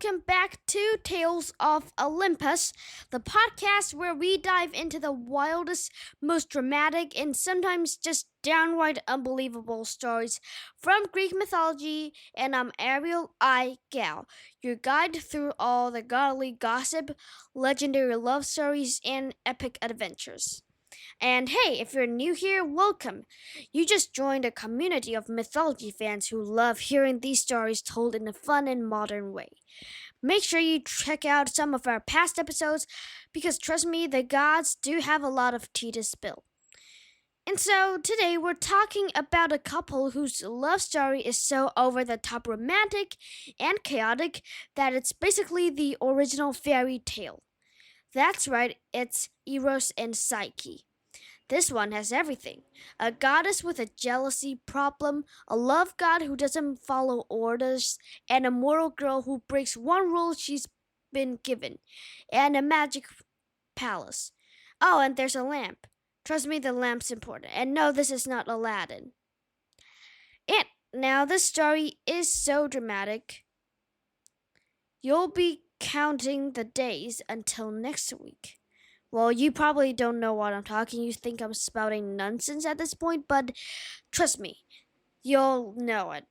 welcome back to Tales of Olympus, the podcast where we dive into the wildest, most dramatic, and sometimes just downright unbelievable stories from Greek mythology. And I'm Ariel I. Gal, your guide through all the godly gossip, legendary love stories, and epic adventures. And hey, if you're new here, welcome. You just joined a community of mythology fans who love hearing these stories told in a fun and modern way. Make sure you check out some of our past episodes because trust me, the gods do have a lot of tea to spill. And so today we're talking about a couple whose love story is so over the top romantic and chaotic that it's basically the original fairy tale. That's right, it's Eros and Psyche. This one has everything: a goddess with a jealousy problem, a love god who doesn't follow orders, and a moral girl who breaks one rule she's been given, and a magic palace. Oh, and there's a lamp. Trust me, the lamp's important. And no, this is not Aladdin. And now, this story is so dramatic. You'll be counting the days until next week. Well, you probably don't know what I'm talking. You think I'm spouting nonsense at this point, but trust me, you'll know it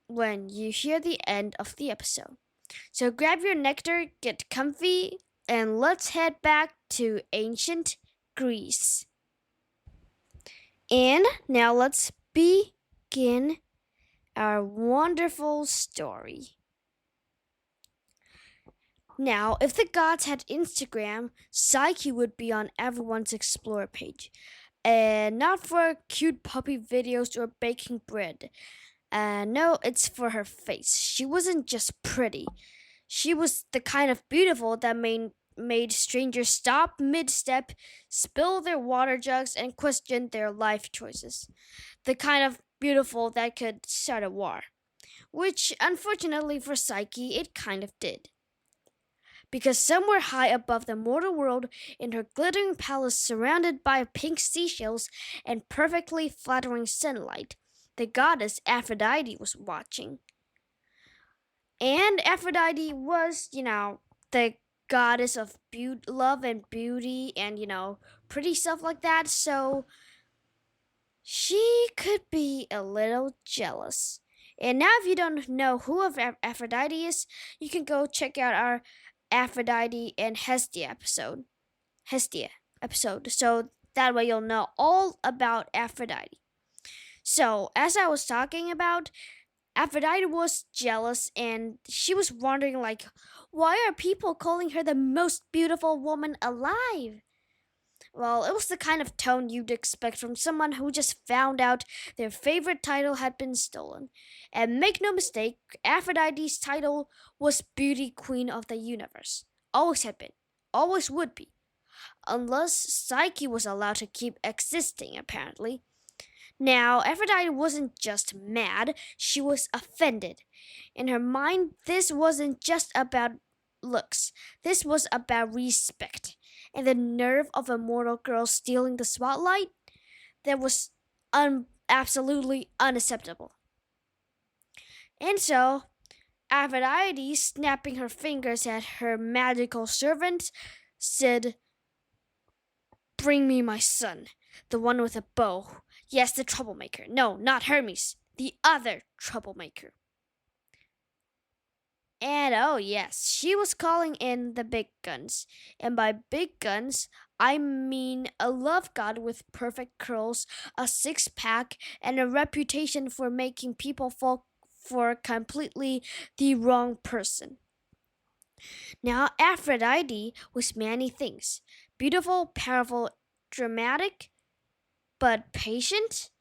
when you hear the end of the episode. So grab your nectar, get comfy, and let's head back to ancient Greece. And now let's begin our wonderful story. Now, if the gods had Instagram, Psyche would be on everyone's Explore page. And not for cute puppy videos or baking bread. No, it's for her face. She wasn't just pretty. She was the kind of beautiful that made strangers stop mid-step, spill their water jugs, and question their life choices. The kind of beautiful that could start a war. Which, unfortunately for Psyche, it kind of did. Because somewhere high above the mortal world, in her glittering palace surrounded by pink seashells and perfectly flattering sunlight, the goddess Aphrodite was watching. And Aphrodite was, the goddess of love and beauty and, pretty stuff like that, so she could be a little jealous. And now, if you don't know who Aphrodite is, you can go check out our Aphrodite and Hestia episode. So that way you'll know all about Aphrodite. So, as I was talking about, Aphrodite was jealous and she was wondering, why are people calling her the most beautiful woman alive? Well, it was the kind of tone you'd expect from someone who just found out their favorite title had been stolen. And make no mistake, Aphrodite's title was Beauty Queen of the Universe. Always had been. Always would be. Unless Psyche was allowed to keep existing, apparently. Now, Aphrodite wasn't just mad, she was offended. In her mind, this wasn't just about looks. This was about respect. And the nerve of a mortal girl stealing the spotlight, that was absolutely unacceptable. And so, Aphrodite, snapping her fingers at her magical servant, said, "Bring me my son, the one with a bow. Yes, the troublemaker. No, not Hermes, the other troublemaker." And oh yes, she was calling in the big guns. And by big guns, I mean a love god with perfect curls, a six-pack, and a reputation for making people fall for completely the wrong person. Now, Aphrodite was many things: beautiful, powerful, dramatic, but patient?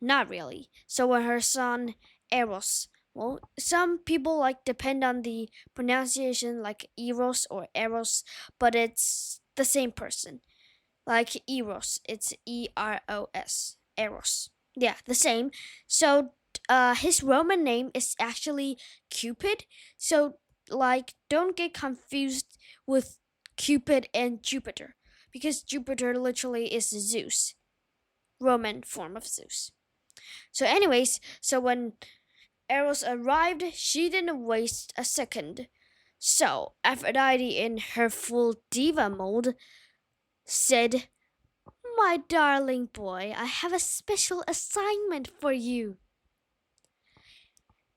Not really. So when her son Eros, well, some people depend on the pronunciation like Eros or Eros, but it's the same person. Like Eros, it's Eros. Eros. Yeah, the same. So his Roman name is actually Cupid. So don't get confused with Cupid and Jupiter, because Jupiter literally is Zeus, Roman form of Zeus. So when Eros arrived, she didn't waste a second. So, Aphrodite, in her full diva mode, said, "My darling boy, I have a special assignment for you."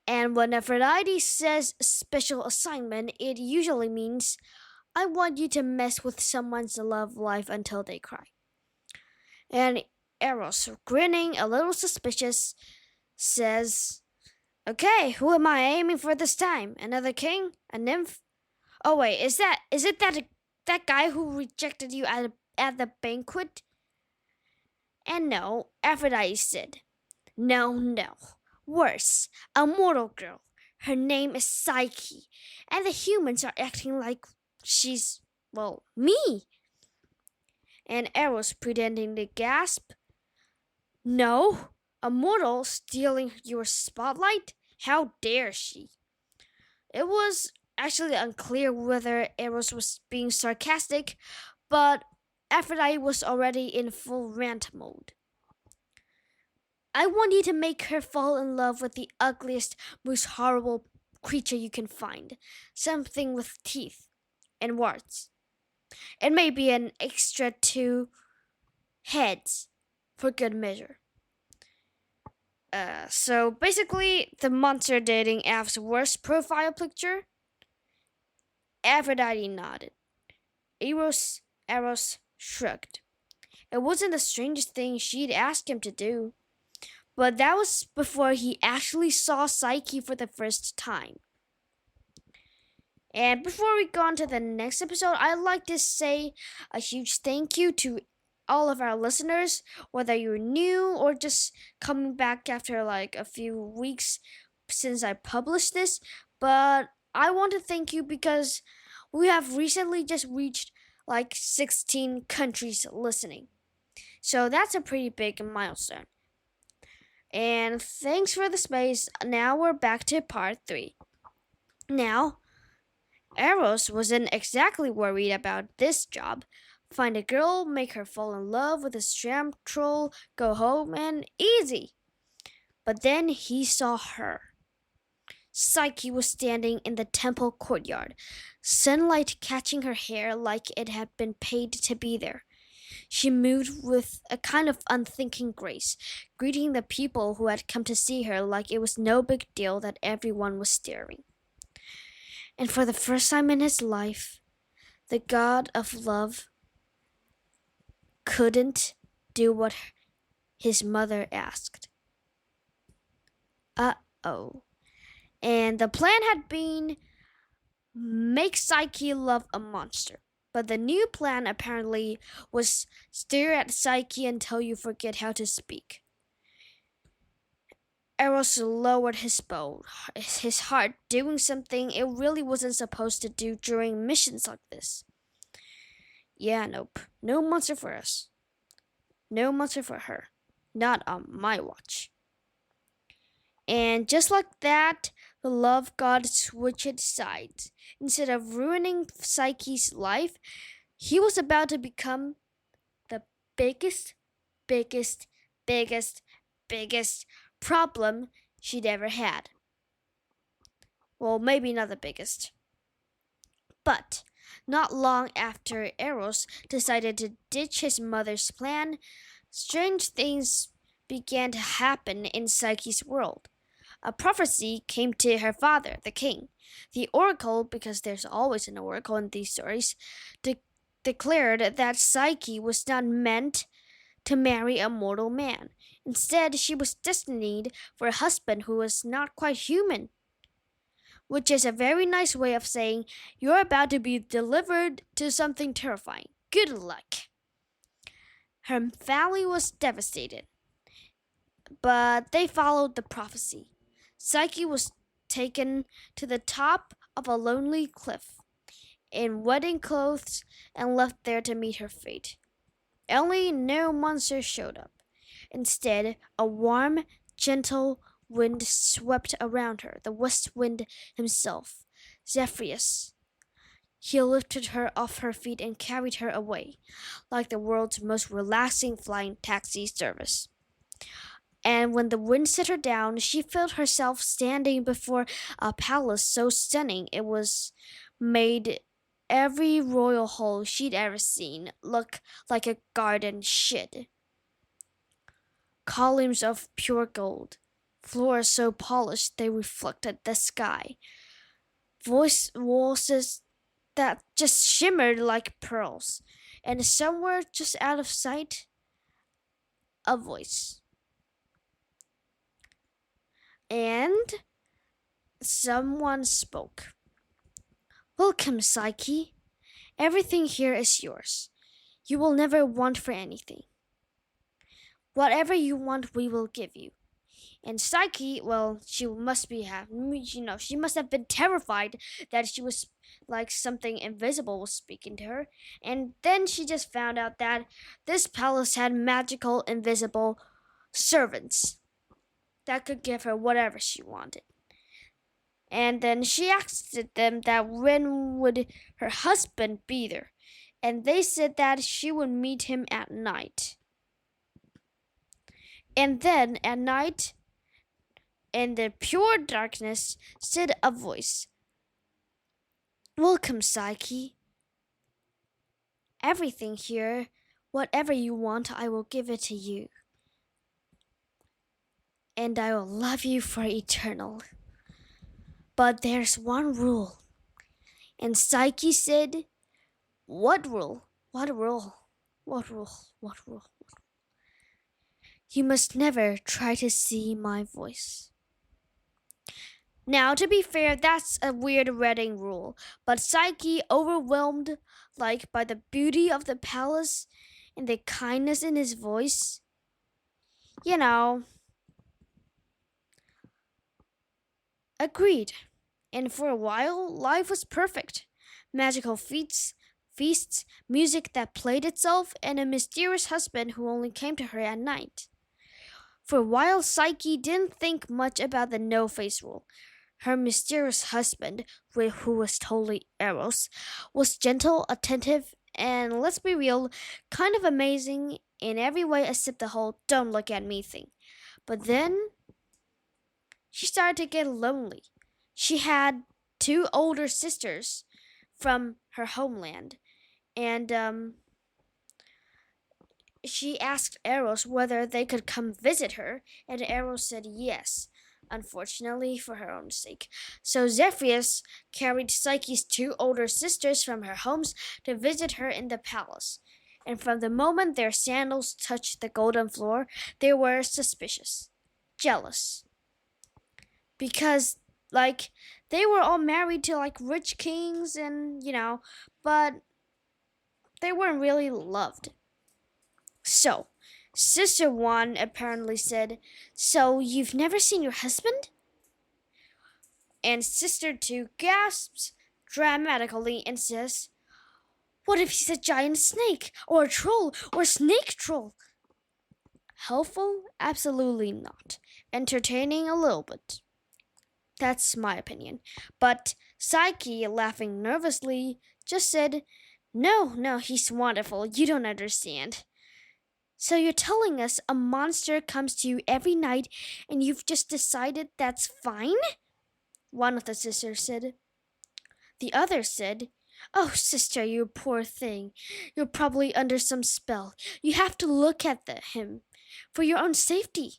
And when Aphrodite says special assignment, it usually means, "I want you to mess with someone's love life until they cry." And Eros, grinning, a little suspicious, says, "Okay, who am I aiming for this time? Another king? A nymph? Oh wait, is it that guy who rejected you at the banquet?" And no, Aphrodite said, "No, no. Worse, a mortal girl. Her name is Psyche, and the humans are acting like she's, well, me." And Eros, pretending to gasp, "No, a mortal stealing your spotlight? How dare she?" It was actually unclear whether Eros was being sarcastic, but Aphrodite was already in full rant mode. "I want you to make her fall in love with the ugliest, most horrible creature you can find. Something with teeth and warts. And maybe an extra two heads for good measure." So basically, the monster dating app's worst profile picture. Aphrodite nodded. Eros shrugged. It wasn't the strangest thing she'd asked him to do, but that was before he actually saw Psyche for the first time. And before we go on to the next episode, I'd like to say a huge thank you to all of our listeners, whether you're new or just coming back after like a few weeks since I published this. But I want to thank you because we have recently just reached like 16 countries listening. So that's a pretty big milestone. And thanks for the space. Now we're back to part 3. Now, Eros wasn't exactly worried about this job. Find a girl, make her fall in love with a tramp troll, go home, and easy. But then he saw her. Psyche was standing in the temple courtyard, sunlight catching her hair like it had been paid to be there. She moved with a kind of unthinking grace, greeting the people who had come to see her like it was no big deal that everyone was staring. And for the first time in his life, the god of love couldn't do what his mother asked. Uh-oh. And the plan had been make Psyche love a monster. But the new plan apparently was stare at Psyche until you forget how to speak. Eros lowered his bow, his heart doing something it really wasn't supposed to do during missions like this. Yeah, nope. No monster for us. No monster for her. Not on my watch. And just like that, the love god switched sides. Instead of ruining Psyche's life, he was about to become the biggest, biggest, biggest, biggest problem she'd ever had. Well, maybe not the biggest. But not long after Eros decided to ditch his mother's plan, strange things began to happen in Psyche's world. A prophecy came to her father, the king. The oracle, because there's always an oracle in these stories, declared that Psyche was not meant to marry a mortal man. Instead, she was destined for a husband who was not quite human, which is a very nice way of saying you're about to be delivered to something terrifying. Good luck. Her family was devastated, but they followed the prophecy. Psyche was taken to the top of a lonely cliff in wedding clothes and left there to meet her fate. Only no monster showed up. Instead, a warm, gentle wind swept around her, the west wind himself, Zephyros. He lifted her off her feet and carried her away, like the world's most relaxing flying taxi service. And when the wind set her down, she felt herself standing before a palace so stunning it was made every royal hall she'd ever seen look like a garden shed. Columns of pure gold, floors so polished they reflected the sky, voice walls that just shimmered like pearls, and somewhere just out of sight, a voice. And someone spoke. Welcome, Psyche. Everything here is yours. You will never want for anything. Whatever you want, we will give you. And Psyche, well, she must have been terrified that she was like something invisible was speaking to her. And then she just found out that this palace had magical, invisible servants that could give her whatever she wanted. And then she asked them that when would her husband be there. And they said that she would meet him at night. And then at night, in the pure darkness, stood a voice. Welcome, Psyche. Everything here, whatever you want, I will give it to you. And I will love you for eternal. But there's one rule. And Psyche said, What rule? What rule? What rule? What rule? You must never try to see my voice. Now, to be fair, that's a weird wedding rule, but Psyche, overwhelmed by the beauty of the palace and the kindness in his voice, agreed. And for a while, life was perfect. Magical feasts, music that played itself, and a mysterious husband who only came to her at night. For a while, Psyche didn't think much about the no-face rule. Her mysterious husband, who was totally Eros, was gentle, attentive, and let's be real, kind of amazing in every way except the whole don't look at me thing. But then she started to get lonely. She had two older sisters from her homeland, and she asked Eros whether they could come visit her, and Eros said yes, unfortunately for her own sake. So Zephyrs carried Psyche's two older sisters from her homes to visit her in the palace. And from the moment their sandals touched the golden floor, they were suspicious, jealous. Because, they were all married to, rich kings and, but they weren't really loved. So, Sister 1 apparently said, So you've never seen your husband? And Sister 2 gasps dramatically and says, What if he's a giant snake, or a troll, or a snake troll? Helpful? Absolutely not. Entertaining a little bit. That's my opinion. But Psyche, laughing nervously, just said, No, he's wonderful. You don't understand. So you're telling us a monster comes to you every night and you've just decided that's fine? One of the sisters said. The other said, Oh, sister, you poor thing. You're probably under some spell. You have to look at him for your own safety.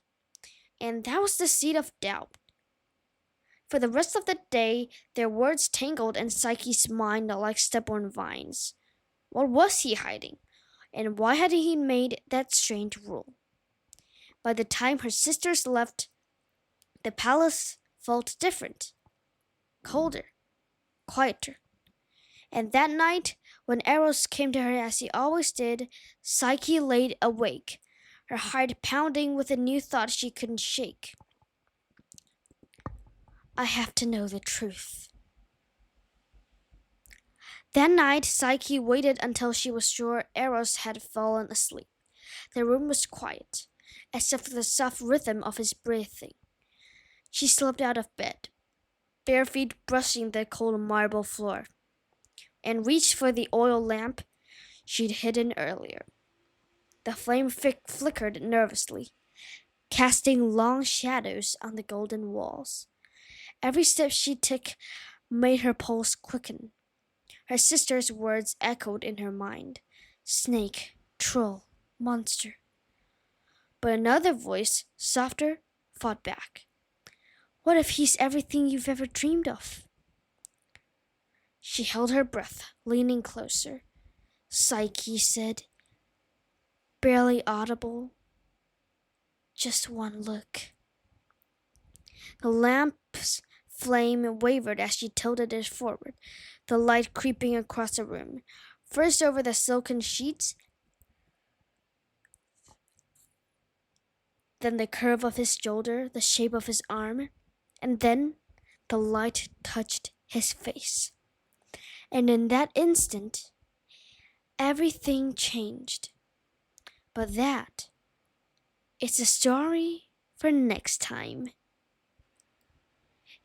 And that was the seed of doubt. For the rest of the day, their words tangled in Psyche's mind like stubborn vines. What was he hiding? And why had he made that strange rule? By the time her sisters left, the palace felt different, colder, quieter. And that night, when Eros came to her as he always did, Psyche laid awake, her heart pounding with a new thought she couldn't shake. I have to know the truth. That night, Psyche waited until she was sure Eros had fallen asleep. The room was quiet, except for the soft rhythm of his breathing. She slipped out of bed, bare feet brushing the cold marble floor, and reached for the oil lamp she'd hidden earlier. The flame flickered nervously, casting long shadows on the golden walls. Every step she took made her pulse quicken. Her sister's words echoed in her mind. Snake, troll, monster. But another voice, softer, fought back. What if he's everything you've ever dreamed of? She held her breath, leaning closer. Psyche said, barely audible, just one look. The lamp's flame wavered as she tilted it forward, the light creeping across the room, first over the silken sheets, then the curve of his shoulder, the shape of his arm, and then the light touched his face. And in that instant, everything changed. But that is a story for next time.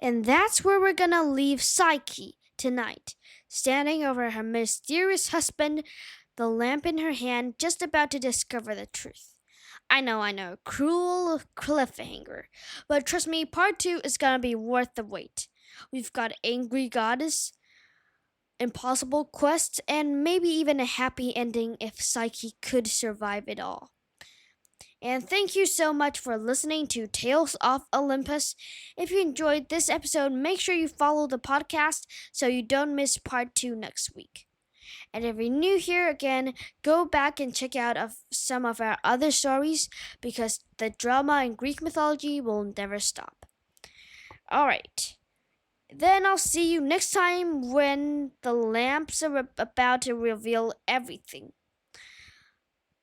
And that's where we're gonna leave Psyche tonight, standing over her mysterious husband, the lamp in her hand, just about to discover the truth. I know, cruel cliffhanger. But trust me, part 2 is gonna be worth the wait. We've got Angry Goddess, impossible quests, and maybe even a happy ending if Psyche could survive it all. And thank you so much for listening to Tales of Olympus. If you enjoyed this episode, make sure you follow the podcast so you don't miss part 2 next week. And if you're new here again, go back and check out some of our other stories because the drama in Greek mythology will never stop. Alright. Then I'll see you next time when the lamps are about to reveal everything.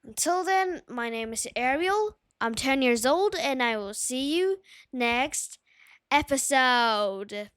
Until then, my name is Ariel. I'm 10 years old, and I will see you next episode.